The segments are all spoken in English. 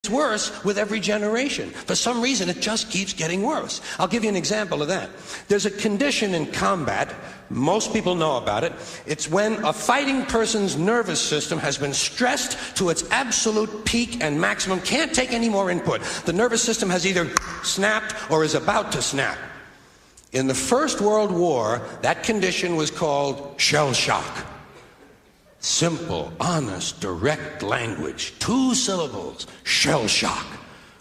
worse with every generation. For some reason, it just keeps getting worse. I'll give you an example of that. There's a condition in combat, most people know about it. It's when a fighting person's nervous system has been stressed to its absolute peak and maximum, can't take any more input. The nervous system has either snapped or is about to snap. In the First World War, that condition was called shell shock. Simple, honest, direct language. 2 syllables. Shell shock.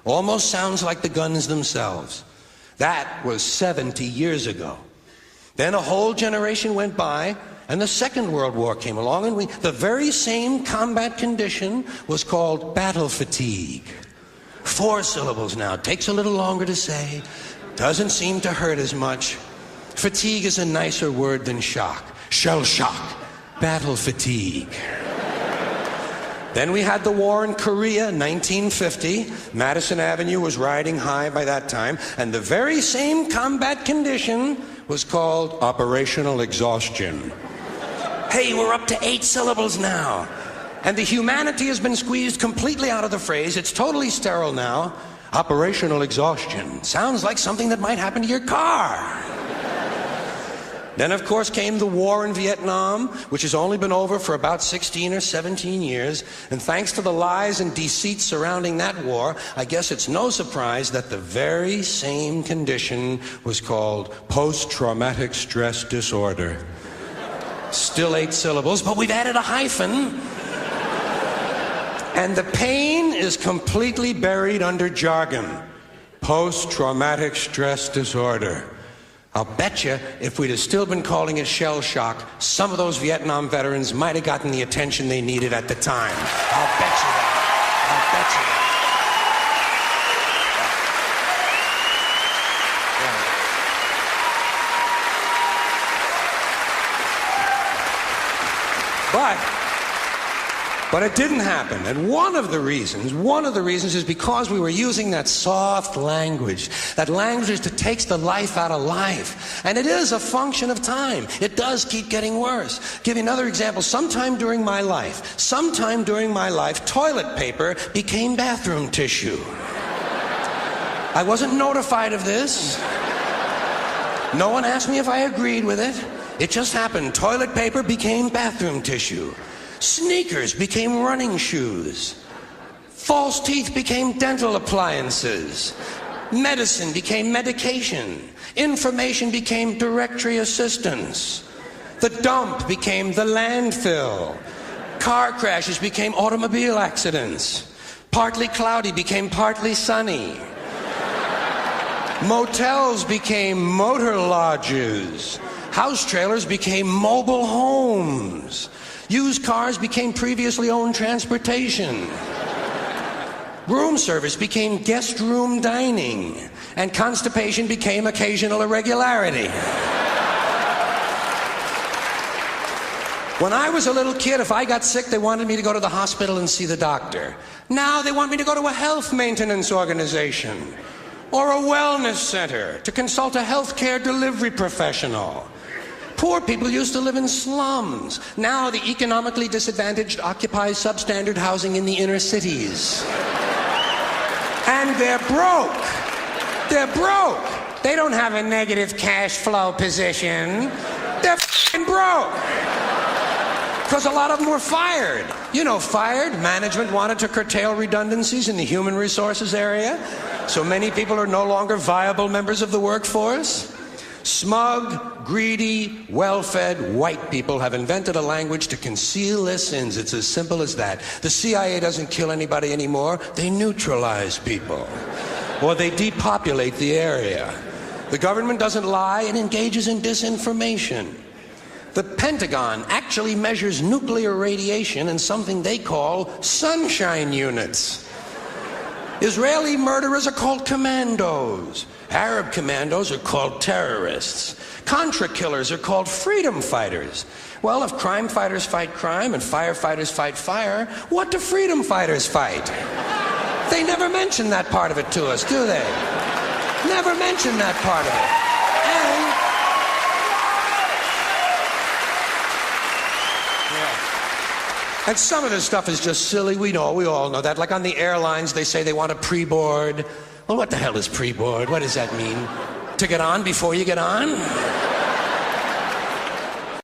Almost sounds like the guns themselves. That was 70 years ago. Then a whole generation went by, and the Second World War came along, and the very same combat condition was called battle fatigue. 4 syllables now. Takes a little longer to say. Doesn't seem to hurt as much. Fatigue is a nicer word than shock. Shell shock. Battle fatigue. Then we had the war in Korea, 1950. Madison Avenue was riding high by that time, and the very same combat condition was called operational exhaustion. Hey, we're up to 8 syllables now. And the humanity has been squeezed completely out of the phrase. It's totally sterile now. Operational exhaustion. Sounds like something that might happen to your car. Then, of course, came the war in Vietnam, which has only been over for about 16 or 17 years. And thanks to the lies and deceit surrounding that war, I guess it's no surprise that the very same condition was called post-traumatic stress disorder. Still 8 syllables, but we've added a hyphen. And the pain is completely buried under jargon. Post-traumatic stress disorder. I'll bet you if we'd have still been calling it shell shock, some of those Vietnam veterans might have gotten the attention they needed at the time. I'll bet you that. I'll bet you that. But it didn't happen. And one of the reasons is because we were using that soft language. That language that takes the life out of life. And it is a function of time. It does keep getting worse. Give you another example. Sometime during my life, toilet paper became bathroom tissue. I wasn't notified of this. No one asked me if I agreed with it. It just happened. Toilet paper became bathroom tissue. Sneakers became running shoes. False teeth became dental appliances. Medicine became medication. Information became directory assistance. The dump became the landfill. Car crashes became automobile accidents. Partly cloudy became partly sunny. Motels became motor lodges. House trailers became mobile homes. Used cars became previously owned transportation. Room service became guest room dining. And constipation became occasional irregularity. When I was a little kid, if I got sick, they wanted me to go to the hospital and see the doctor. Now they want me to go to a health maintenance organization or a wellness center to consult a healthcare delivery professional. Poor people used to live in slums. Now the economically disadvantaged occupy substandard housing in the inner cities. And they're broke. They're broke. They don't have a negative cash flow position. They're f***ing broke. Because a lot of them were fired. You know, fired. Management wanted to curtail redundancies in the human resources area. So many people are no longer viable members of the workforce. Smug, greedy, well-fed white people have invented a language to conceal their sins. It's as simple as that. The CIA doesn't kill anybody anymore. They neutralize people. Or they depopulate the area. The government doesn't lie. It engages in disinformation. The Pentagon actually measures nuclear radiation in something they call sunshine units. Israeli murderers are called commandos. Arab commandos are called terrorists. Contra killers are called freedom fighters. Well, if crime fighters fight crime and firefighters fight fire, what do freedom fighters fight? They never mention that part of it to us, do they? Never mention that part of it. And some of this stuff is just silly. We all know that. Like on the airlines, they say they want a pre-board. Well, what the hell is pre-board? What does that mean? To get on before you get on?